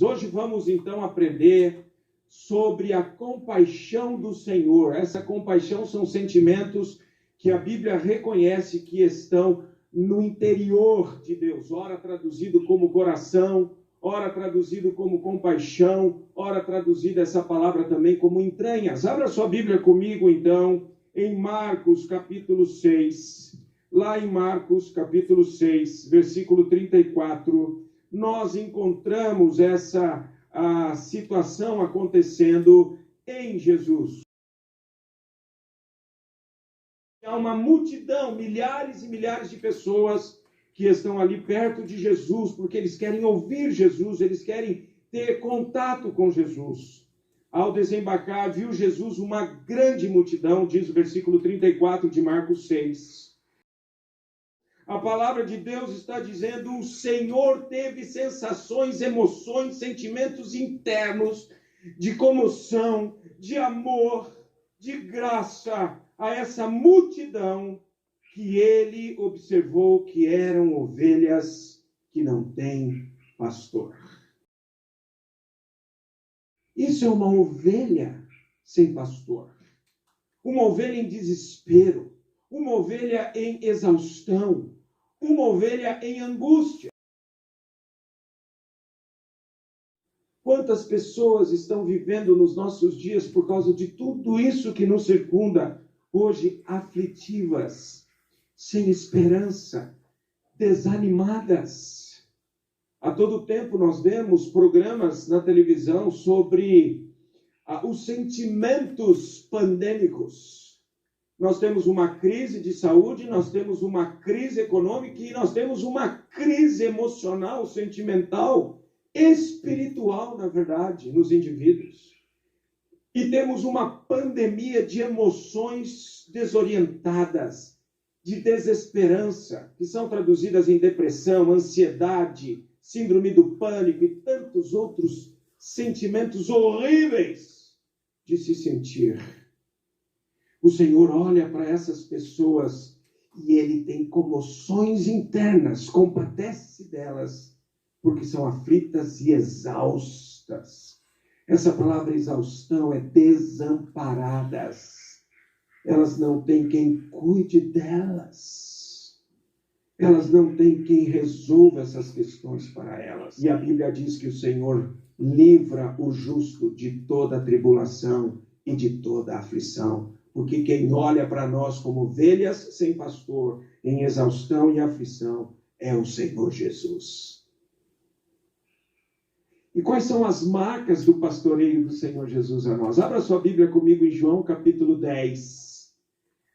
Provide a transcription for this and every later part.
Hoje vamos então aprender sobre a compaixão do Senhor. Essa compaixão são sentimentos que a Bíblia reconhece que estão no interior de Deus, ora traduzido como coração, ora traduzido como compaixão, ora traduzida essa palavra também como entranhas. Abra sua Bíblia comigo então em Marcos capítulo 6. Lá em Marcos capítulo 6, versículo 34, nós encontramos essa situação acontecendo em Jesus. Há uma multidão, milhares e milhares de pessoas que estão ali perto de Jesus, porque eles querem ouvir Jesus, eles querem ter contato com Jesus. Ao desembarcar, viu Jesus uma grande multidão, diz o versículo 34 de Marcos 6. A palavra de Deus está dizendo: o Senhor teve sensações, emoções, sentimentos internos de comoção, de amor, de graça a essa multidão que ele observou que eram ovelhas que não têm pastor. Isso é uma ovelha sem pastor. Uma ovelha em desespero. Uma ovelha em exaustão. Uma ovelha em angústia. Quantas pessoas estão vivendo nos nossos dias por causa de tudo isso que nos circunda, hoje aflitivas, sem esperança, desanimadas. A todo tempo nós vemos programas na televisão sobre os sentimentos pandêmicos. Nós temos uma crise de saúde, nós temos uma crise econômica e nós temos uma crise emocional, sentimental, espiritual, na verdade, nos indivíduos. E temos uma pandemia de emoções desorientadas, de desesperança, que são traduzidas em depressão, ansiedade, síndrome do pânico e tantos outros sentimentos horríveis de se sentir. O Senhor olha para essas pessoas e Ele tem comoções internas, compadece delas, porque são aflitas e exaustas. Essa palavra exaustão é desamparadas. Elas não têm quem cuide delas. Elas não têm quem resolva essas questões para elas. E a Bíblia diz que o Senhor livra o justo de toda tribulação e de toda aflição. Porque quem olha para nós como ovelhas sem pastor, em exaustão e aflição, é o Senhor Jesus. E quais são as marcas do pastoreio do Senhor Jesus a nós? Abra sua Bíblia comigo em João capítulo 10.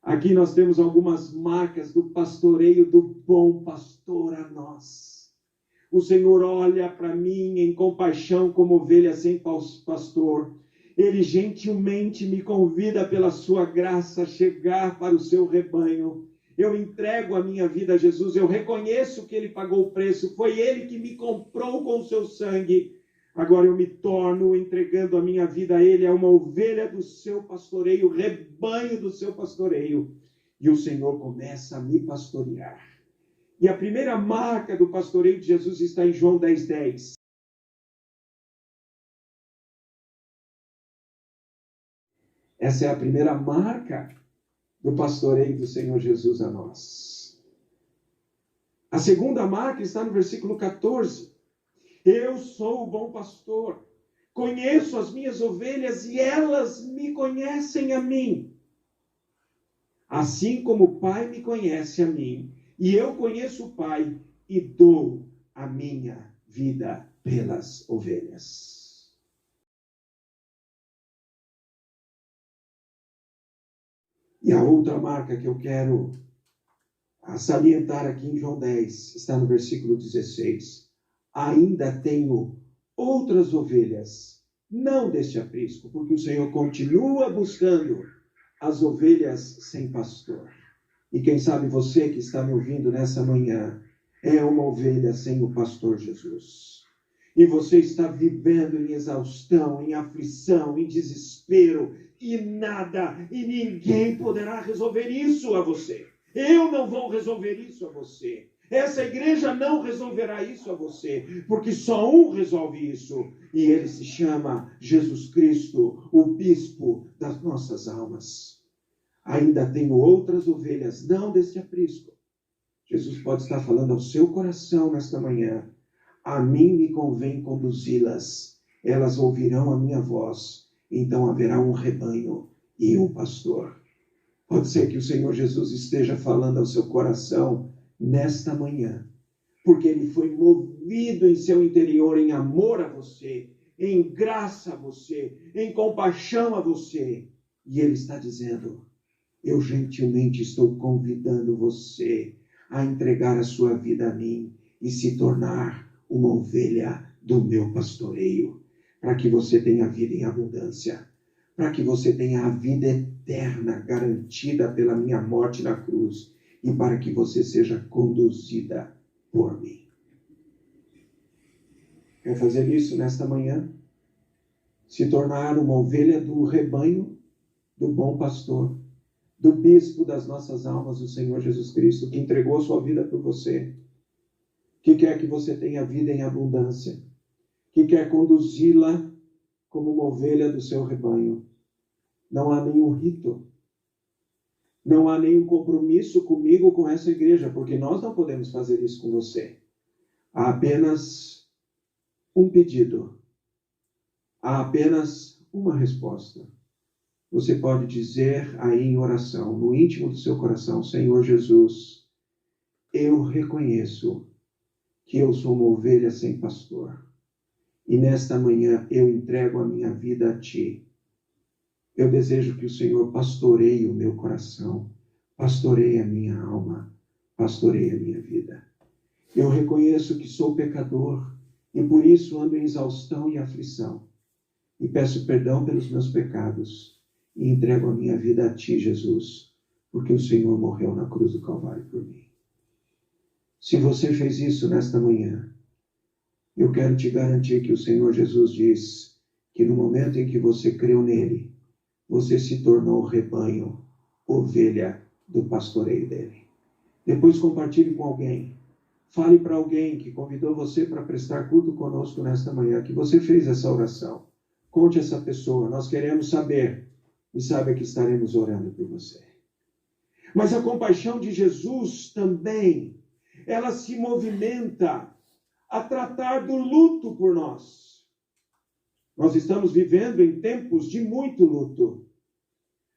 Aqui nós temos algumas marcas do pastoreio do bom pastor a nós. O Senhor olha para mim em compaixão como ovelha sem pastor. Ele gentilmente me convida pela sua graça a chegar para o seu rebanho. Eu entrego a minha vida a Jesus, eu reconheço que Ele pagou o preço, foi Ele que me comprou com o seu sangue. Agora eu me torno, entregando a minha vida a Ele, é uma ovelha do seu pastoreio, rebanho do seu pastoreio. E o Senhor começa a me pastorear. E a primeira marca do pastoreio de Jesus está em João 10:10. Essa é a primeira marca do pastoreio do Senhor Jesus a nós. A segunda marca está no versículo 14. Eu sou o bom pastor, conheço as minhas ovelhas e elas me conhecem a mim. Assim como o Pai me conhece a mim, e eu conheço o Pai e dou a minha vida pelas ovelhas. E a outra marca que eu quero salientar aqui em João 10, está no versículo 16. Ainda tenho outras ovelhas, não deste aprisco, porque o Senhor continua buscando as ovelhas sem pastor. E quem sabe você que está me ouvindo nessa manhã, é uma ovelha sem o pastor Jesus. E você está vivendo em exaustão, em aflição, em desespero, e nada, e ninguém poderá resolver isso a você. Eu não vou resolver isso a você. Essa igreja não resolverá isso a você, porque só um resolve isso. E ele se chama Jesus Cristo, o bispo das nossas almas. Ainda tenho outras ovelhas, não deste aprisco. Jesus pode estar falando ao seu coração nesta manhã. A mim me convém conduzi-las. Elas ouvirão a minha voz. Então haverá um rebanho e um pastor. Pode ser que o Senhor Jesus esteja falando ao seu coração nesta manhã, porque ele foi movido em seu interior em amor a você, em graça a você, em compaixão a você. E ele está dizendo: eu gentilmente estou convidando você a entregar a sua vida a mim e se tornar uma ovelha do meu pastoreio, para que você tenha vida em abundância, para que você tenha a vida eterna garantida pela minha morte na cruz e para que você seja conduzida por mim. Quer fazer isso nesta manhã? Se tornar uma ovelha do rebanho do bom pastor, do bispo das nossas almas, o Senhor Jesus Cristo, que entregou a sua vida por você, que quer que você tenha vida em abundância, que quer conduzi-la como uma ovelha do seu rebanho. Não há nenhum rito, não há nenhum compromisso comigo, com essa igreja, porque nós não podemos fazer isso com você. Há apenas um pedido, há apenas uma resposta. Você pode dizer aí em oração, no íntimo do seu coração: Senhor Jesus, eu reconheço que eu sou uma ovelha sem pastor. E nesta manhã eu entrego a minha vida a Ti. Eu desejo que o Senhor pastoreie o meu coração, pastoreie a minha alma, pastoreie a minha vida. Eu reconheço que sou pecador e por isso ando em exaustão e aflição. E peço perdão pelos meus pecados. E entrego a minha vida a Ti, Jesus, porque o Senhor morreu na cruz do Calvário por mim. Se você fez isso nesta manhã, eu quero te garantir que o Senhor Jesus diz que no momento em que você creu nele, você se tornou rebanho, ovelha do pastoreio dele. Depois compartilhe com alguém. Fale para alguém que convidou você para prestar culto conosco nesta manhã, que você fez essa oração. Conte a essa pessoa, nós queremos saber. E saiba que estaremos orando por você. Mas a compaixão de Jesus também, ela se movimenta a tratar do luto por nós. Nós estamos vivendo em tempos de muito luto.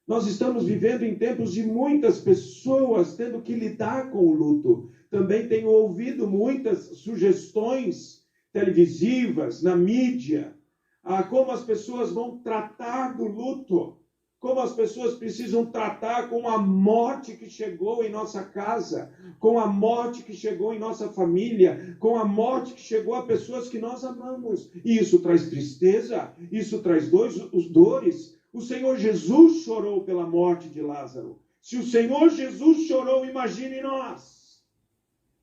Nós estamos vivendo em tempos de muitas pessoas tendo que lidar com o luto. Também tenho ouvido muitas sugestões televisivas, na mídia, a como as pessoas vão tratar do luto. Como as pessoas precisam tratar com a morte que chegou em nossa casa, com a morte que chegou em nossa família, com a morte que chegou a pessoas que nós amamos. E isso traz tristeza, isso traz dores. O Senhor Jesus chorou pela morte de Lázaro. Se o Senhor Jesus chorou, imagine nós.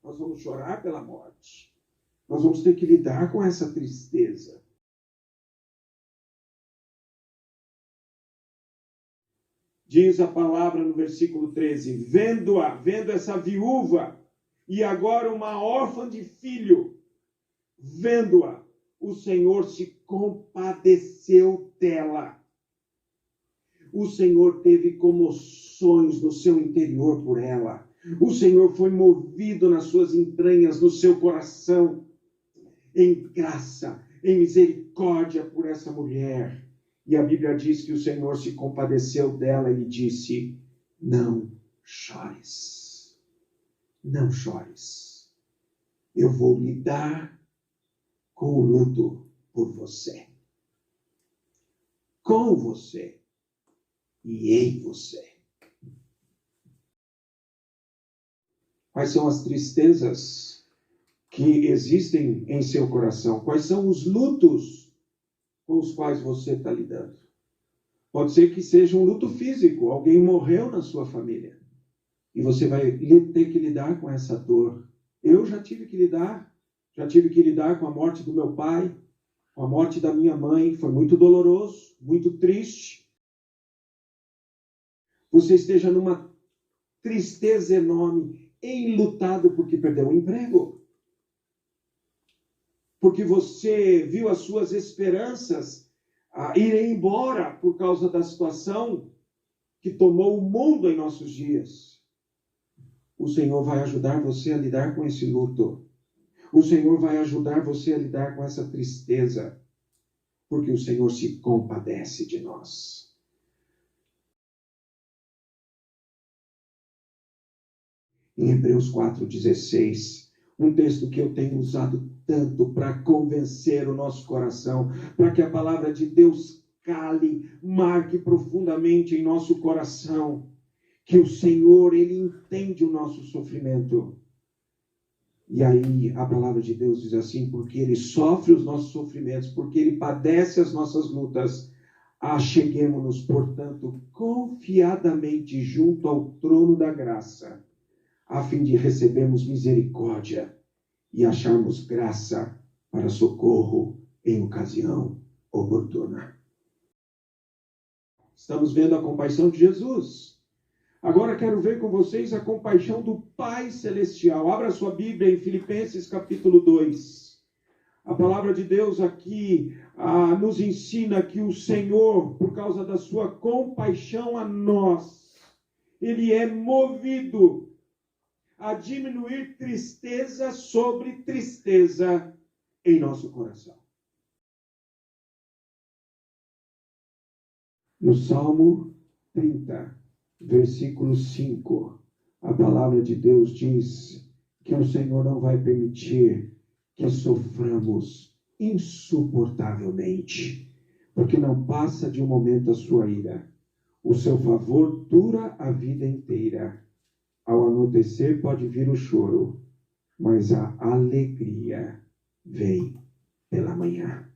Nós vamos chorar pela morte. Nós vamos ter que lidar com essa tristeza. Diz a palavra no versículo 13, vendo essa viúva, e agora uma órfã de filho, vendo-a, o Senhor se compadeceu dela. O Senhor teve comoções no seu interior por ela. O Senhor foi movido nas suas entranhas, no seu coração, em graça, em misericórdia por essa mulher. E a Bíblia diz que o Senhor se compadeceu dela e disse: não chores, não chores. Eu vou lidar com o luto por você, com você e em você. Quais são as tristezas que existem em seu coração? Quais são os lutos com os quais você está lidando? Pode ser que seja um luto físico, alguém morreu na sua família, e você vai ter que lidar com essa dor. Eu já tive que lidar com a morte do meu pai, com a morte da minha mãe, foi muito doloroso, muito triste. Você esteja numa tristeza enorme, enlutado porque perdeu o emprego. Porque você viu as suas esperanças irem embora por causa da situação que tomou o mundo em nossos dias. O Senhor vai ajudar você a lidar com esse luto. O Senhor vai ajudar você a lidar com essa tristeza. Porque o Senhor se compadece de nós. Em Hebreus 4,16, um texto que eu tenho usado tanto para convencer o nosso coração, para que a palavra de Deus cale, marque profundamente em nosso coração, que o Senhor, Ele entende o nosso sofrimento. E aí a palavra de Deus diz assim, porque Ele sofre os nossos sofrimentos, porque Ele padece as nossas lutas, acheguemo-nos, portanto, confiadamente junto ao trono da graça, a fim de recebermos misericórdia e acharmos graça para socorro em ocasião oportuna. Estamos vendo a compaixão de Jesus. Agora quero ver com vocês a compaixão do Pai Celestial. Abra sua Bíblia em Filipenses capítulo 2. A palavra de Deus aqui nos ensina que o Senhor, por causa da sua compaixão a nós, Ele é movido a diminuir tristeza sobre tristeza em nosso coração. No Salmo 30, versículo 5, a palavra de Deus diz que o Senhor não vai permitir que soframos insuportavelmente, porque não passa de um momento a sua ira. O seu favor dura a vida inteira. Ao anoitecer pode vir o choro, mas a alegria vem pela manhã.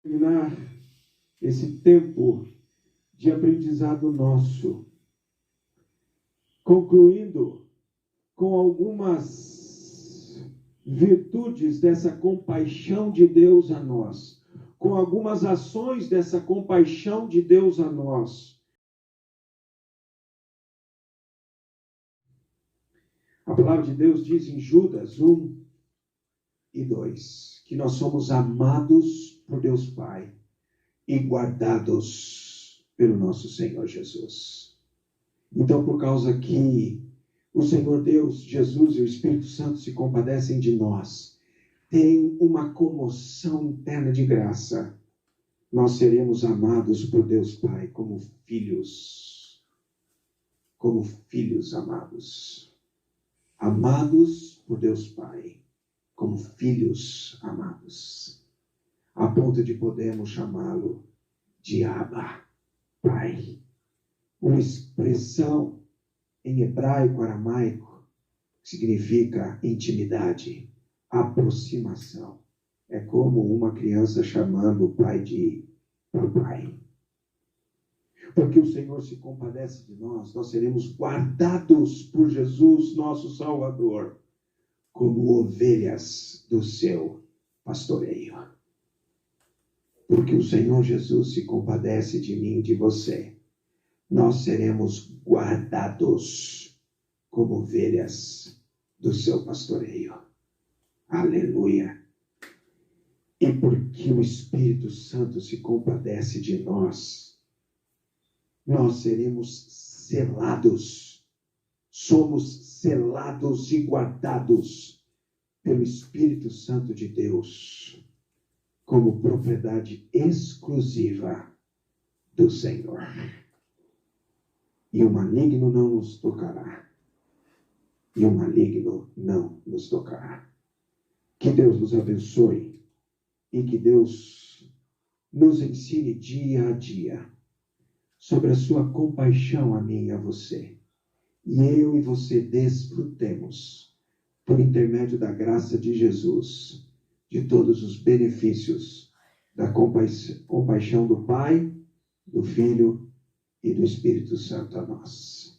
Terminar esse tempo de aprendizado nosso, concluindo com algumas virtudes dessa compaixão de Deus a nós, com algumas ações dessa compaixão de Deus a nós. A palavra de Deus diz em Judas 1 e 2, que nós somos amados por Deus Pai e guardados pelo nosso Senhor Jesus. Então, por causa que o Senhor Deus, Jesus e o Espírito Santo se compadecem de nós, tem uma comoção interna de graça, nós seremos amados por Deus Pai como filhos amados. Amados por Deus Pai, como filhos amados, a ponto de podermos chamá-lo de Abba, Pai. Uma expressão em hebraico, aramaico, que significa intimidade, aproximação. É como uma criança chamando o pai de papai. Porque o Senhor se compadece de nós, nós seremos guardados por Jesus, nosso Salvador, como ovelhas do seu pastoreio. Porque o Senhor Jesus se compadece de mim e de você, nós seremos guardados como ovelhas do seu pastoreio. Aleluia! E porque o Espírito Santo se compadece de nós, nós seremos selados, somos selados e guardados pelo Espírito Santo de Deus, como propriedade exclusiva do Senhor. E o maligno não nos tocará. E o maligno não nos tocará. Que Deus nos abençoe e que Deus nos ensine dia a dia sobre a sua compaixão a mim e a você. E eu e você desfrutemos, por intermédio da graça de Jesus, de todos os benefícios da compaixão do Pai, do Filho e do Espírito Santo a nós.